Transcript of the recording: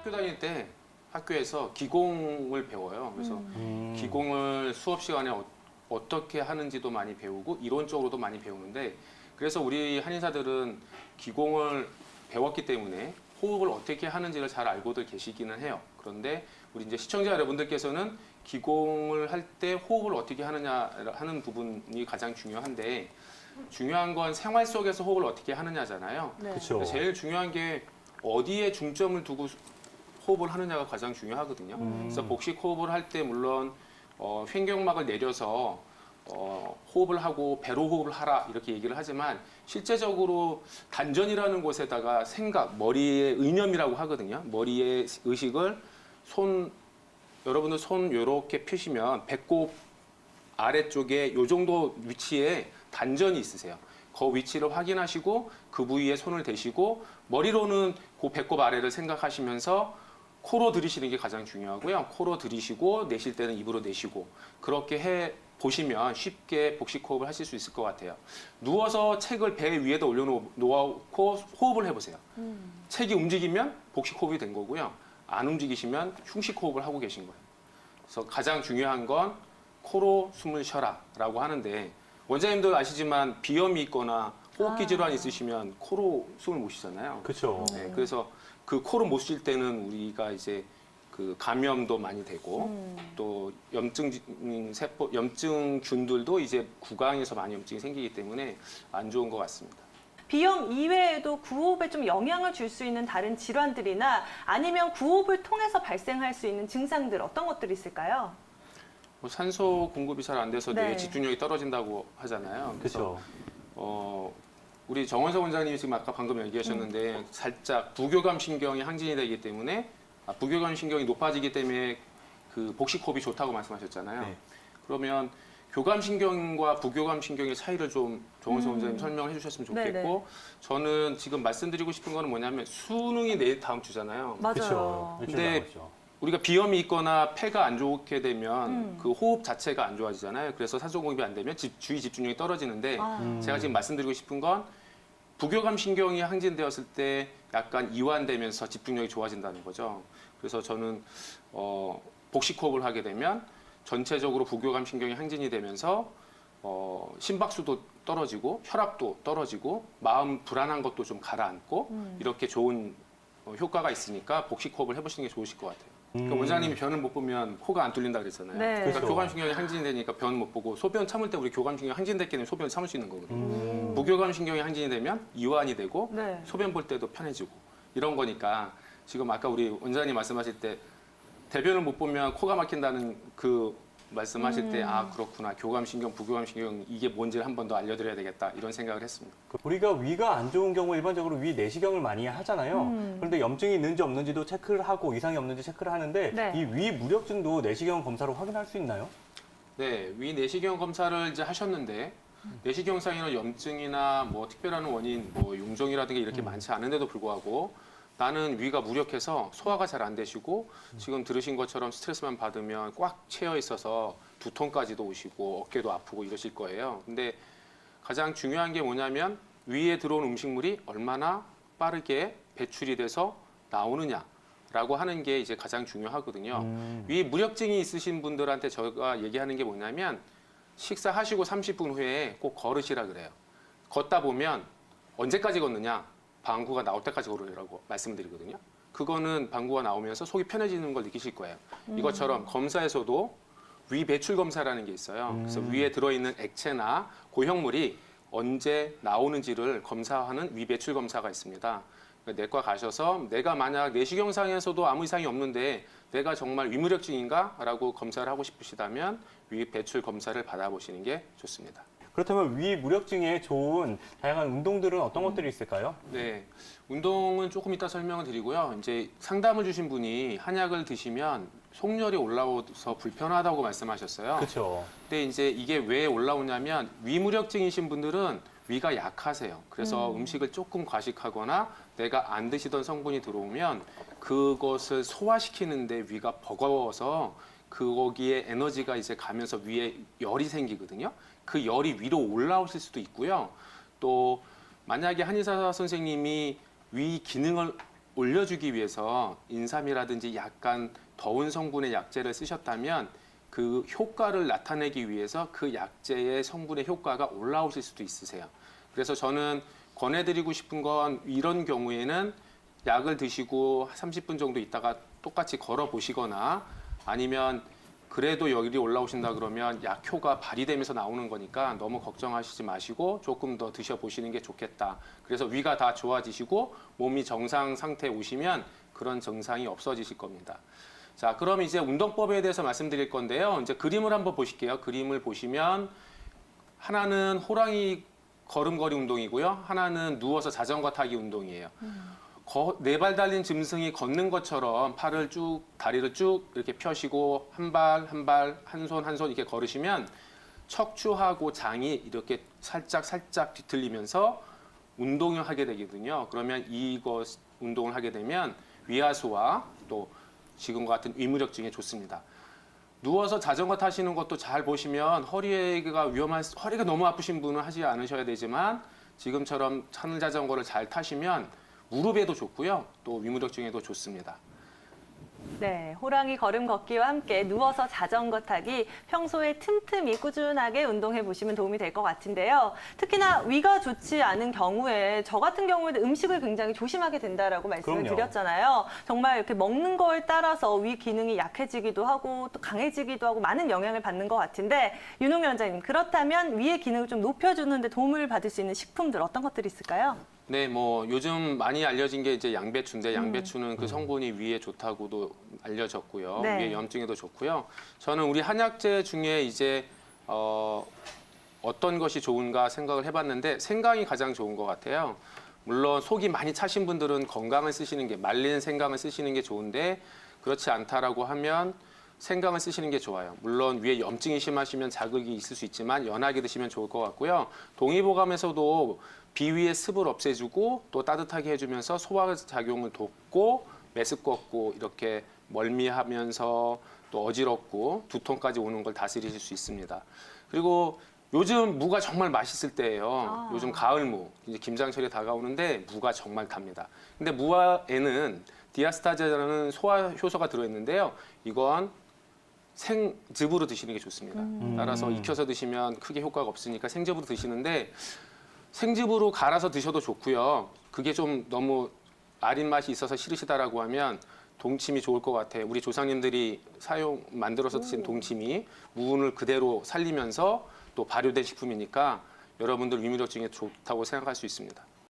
학교 다닐 때 학교에서 기공을 배워요. 그래서 기공을 수업 시간에 어떻게 하는지도 많이 배우고 이론적으로도 많이 배우는데 그래서 우리 한의사들은 기공을 배웠기 때문에 호흡을 어떻게 하는지를 잘 알고들 계시기는 해요. 그런데 우리 이제 시청자 여러분들께서는 기공을 할 때 호흡을 어떻게 하느냐 하는 부분이 가장 중요한데 중요한 건 생활 속에서 호흡을 어떻게 하느냐잖아요. 네. 그렇죠. 제일 중요한 게 어디에 중점을 두고 호흡을 하느냐가 가장 중요하거든요. 그래서 복식 호흡을 할 때 물론 횡격막을 내려서 호흡을 하고 배로 호흡을 하라 이렇게 얘기를 하지만 실제적으로 단전이라는 곳에다가 생각, 머리의 의념이라고 하거든요. 머리의 의식을 여러분들 손 이렇게 펴시면 배꼽 아래쪽에 이 정도 위치에 단전이 있으세요. 그 위치를 확인하시고 그 부위에 손을 대시고 머리로는 그 배꼽 아래를 생각하시면서 코로 들이쉬는 게 가장 중요하고요. 코로 들이쉬고 내쉴 때는 입으로 내쉬고 그렇게 해 보시면 쉽게 복식 호흡을 하실 수 있을 것 같아요. 누워서 책을 배 위에다 올려놓고 호흡을 해보세요. 책이 움직이면 복식 호흡이 된 거고요. 안 움직이시면 흉식 호흡을 하고 계신 거예요. 그래서 가장 중요한 건 코로 숨을 쉬어라 라고 하는데 원장님도 아시지만 비염이 있거나 호흡기 질환이 있으시면 코로 숨을 못 쉬잖아요. 그렇죠. 네, 그래서 그 코로 못 쉴 때는 우리가 이제 그 감염도 많이 되고 또 염증균들도 이제 구강에서 많이 염증이 생기기 때문에 안 좋은 것 같습니다. 비염 이외에도 구호흡에 좀 영향을 줄 수 있는 다른 질환들이나 아니면 구호흡을 통해서 발생할 수 있는 증상들 어떤 것들이 있을까요? 뭐 산소 공급이 잘 안 돼서 네. 뇌 집중력이 떨어진다고 하잖아요. 그래서 그렇죠. 우리 정원석 원장님이 지금 아까 방금 얘기하셨는데 살짝 부교감 신경이 항진이 되기 때문에 부교감 신경이 높아지기 때문에 그 복식 호흡이 좋다고 말씀하셨잖아요. 네. 그러면 교감 신경과 부교감 신경의 차이를 좀 정원석 원장님 설명을 해주셨으면 좋겠고 네네. 저는 지금 말씀드리고 싶은 거는 뭐냐면 수능이 내일 다음 주잖아요. 맞아요. 그렇죠. 일주일 근데 남았죠. 우리가 비염이 있거나 폐가 안 좋게 되면 그 호흡 자체가 안 좋아지잖아요. 그래서 산소 공급이 안 되면 주의 집중력이 떨어지는데 제가 지금 말씀드리고 싶은 건 부교감 신경이 항진되었을 때 약간 이완되면서 집중력이 좋아진다는 거죠. 그래서 저는 복식 호흡을 하게 되면 전체적으로 부교감 신경이 항진이 되면서 심박수도 떨어지고 혈압도 떨어지고 마음 불안한 것도 좀 가라앉고 이렇게 좋은 효과가 있으니까 복식 호흡을 해보시는 게 좋으실 것 같아요. 그러니까 원장님이 변을 못 보면 코가 안 뚫린다 그랬잖아요. 네. 그러니까 그렇죠. 교감신경이 항진이 되니까 변 못 보고 소변 참을 때 우리 교감신경이 항진됐기 때문에 소변을 참을 수 있는 거거든요. 부교감신경이 항진이 되면 이완이 되고 네. 소변 볼 때도 편해지고 이런 거니까 지금 아까 우리 원장님 말씀하실 때 대변을 못 보면 코가 막힌다는 그 말씀하실 때 아 그렇구나 교감신경, 부교감신경 이게 뭔지를 한 번 더 알려드려야 되겠다 이런 생각을 했습니다. 우리가 위가 안 좋은 경우 일반적으로 위 내시경을 많이 하잖아요. 그런데 염증이 있는지 없는지도 체크를 하고 이상이 없는지 체크를 하는데 네. 이 위 무력증도 내시경 검사로 확인할 수 있나요? 네, 위 내시경 검사를 이제 하셨는데 내시경상에는 염증이나 뭐 특별한 원인, 뭐 용종이라든가 이렇게 많지 않은데도 불구하고 나는 위가 무력해서 소화가 잘 안 되시고 지금 들으신 것처럼 스트레스만 받으면 꽉 채여 있어서 두통까지도 오시고 어깨도 아프고 이러실 거예요. 근데 가장 중요한 게 뭐냐면 위에 들어온 음식물이 얼마나 빠르게 배출이 돼서 나오느냐라고 하는 게 이제 가장 중요하거든요. 위 무력증이 있으신 분들한테 제가 얘기하는 게 뭐냐면 식사하시고 30분 후에 꼭 걸으시라 그래요. 걷다 보면 언제까지 걷느냐? 방구가 나올 때까지 걸으라고 말씀드리거든요. 그거는 방구가 나오면서 속이 편해지는 걸 느끼실 거예요. 이것처럼 검사에서도 위 배출 검사라는 게 있어요. 그래서 위에 들어있는 액체나 고형물이 언제 나오는지를 검사하는 위 배출 검사가 있습니다. 내과 가셔서 내가 만약 내시경상에서도 아무 이상이 없는데 내가 정말 위무력증인가? 라고 검사를 하고 싶으시다면 위 배출 검사를 받아보시는 게 좋습니다. 그렇다면 위 무력증에 좋은 다양한 운동들은 어떤 것들이 있을까요? 네, 운동은 조금 이따 설명을 드리고요. 이제 상담을 주신 분이 한약을 드시면 속열이 올라와서 불편하다고 말씀하셨어요. 그렇죠. 근데 이제 이게 왜 올라오냐면 위무력증이신 분들은 위가 약하세요. 그래서 음식을 조금 과식하거나 내가 안 드시던 성분이 들어오면 그것을 소화시키는데 위가 버거워서 거기에 에너지가 이제 가면서 위에 열이 생기거든요. 그 열이 위로 올라오실 수도 있고요. 또 만약에 한의사 선생님이 위 기능을 올려주기 위해서 인삼이라든지 약간 더운 성분의 약재를 쓰셨다면 그 효과를 나타내기 위해서 그 약재의 성분의 효과가 올라오실 수도 있으세요. 그래서 저는 권해드리고 싶은 건 이런 경우에는 약을 드시고 30분 정도 있다가 똑같이 걸어 보시거나 아니면 그래도 열이 올라오신다 그러면 약효가 발휘되면서 나오는 거니까 너무 걱정하시지 마시고 조금 더 드셔보시는 게 좋겠다. 그래서 위가 다 좋아지시고 몸이 정상 상태에 오시면 그런 증상이 없어지실 겁니다. 자, 그럼 이제 운동법에 대해서 말씀드릴 건데요. 이제 그림을 한번 보실게요. 그림을 보시면 하나는 호랑이 걸음걸이 운동이고요. 하나는 누워서 자전거 타기 운동이에요. 네 발 달린 짐승이 걷는 것처럼 팔을 쭉, 다리를 쭉 이렇게 펴시고 한 발, 한 발, 한 손, 한 손 이렇게 걸으시면 척추하고 장이 이렇게 살짝 뒤틀리면서 운동을 하게 되거든요. 그러면 이것 운동을 하게 되면 위하수와 또 지금과 같은 위무력증에 좋습니다. 누워서 자전거 타시는 것도 잘 보시면 허리가 너무 아프신 분은 하지 않으셔야 되지만 지금처럼 하늘 자전거를 잘 타시면 무릎에도 좋고요. 또 위무력증에도 좋습니다. 네, 호랑이 걸음 걷기와 함께 누워서 자전거 타기 평소에 틈틈이 꾸준하게 운동해 보시면 도움이 될 것 같은데요. 특히나 위가 좋지 않은 경우에 저 같은 경우에는 음식을 굉장히 조심하게 된다라고 말씀을 그럼요. 드렸잖아요. 정말 이렇게 먹는 걸 따라서 위 기능이 약해지기도 하고 또 강해지기도 하고 많은 영향을 받는 것 같은데 윤홍 원장님, 그렇다면 위의 기능을 좀 높여주는 데 도움을 받을 수 있는 식품들 어떤 것들이 있을까요? 네, 뭐 요즘 많이 알려진 게 이제 양배추인데 양배추는 그 성분이 위에 좋다고도 알려졌고요. 네. 위에 염증에도 좋고요. 저는 우리 한약재 중에 이제 어떤 것이 좋은가 생각을 해봤는데 생강이 가장 좋은 것 같아요. 물론 속이 많이 차신 분들은 건강을 쓰시는 게 말린 생강을 쓰시는 게 좋은데 그렇지 않다라고 하면 생강을 쓰시는 게 좋아요. 물론 위에 염증이 심하시면 자극이 있을 수 있지만 연하게 드시면 좋을 것 같고요. 동의보감에서도 비위의 습을 없애주고 또 따뜻하게 해주면서 소화 작용을 돕고 메스껍고 이렇게 멀미하면서 또 어지럽고 두통까지 오는 걸 다스리실 수 있습니다. 그리고 요즘 무가 정말 맛있을 때예요. 요즘 가을무, 이제 김장철이 다가오는데 무가 정말 답니다. 근데 무에는 디아스타제라는 소화 효소가 들어있는데요. 이건 생즙으로 드시는 게 좋습니다. 따라서 익혀서 드시면 크게 효과가 없으니까 생즙으로 드시는데 생즙으로 갈아서 드셔도 좋고요. 그게 좀 너무 아린 맛이 있어서 싫으시다라고 하면 동치미 좋을 것 같아요. 우리 조상님들이 만들어서 드신 동치미, 무를 그대로 살리면서 또 발효된 식품이니까 여러분들 위무력증에 좋다고 생각할 수 있습니다.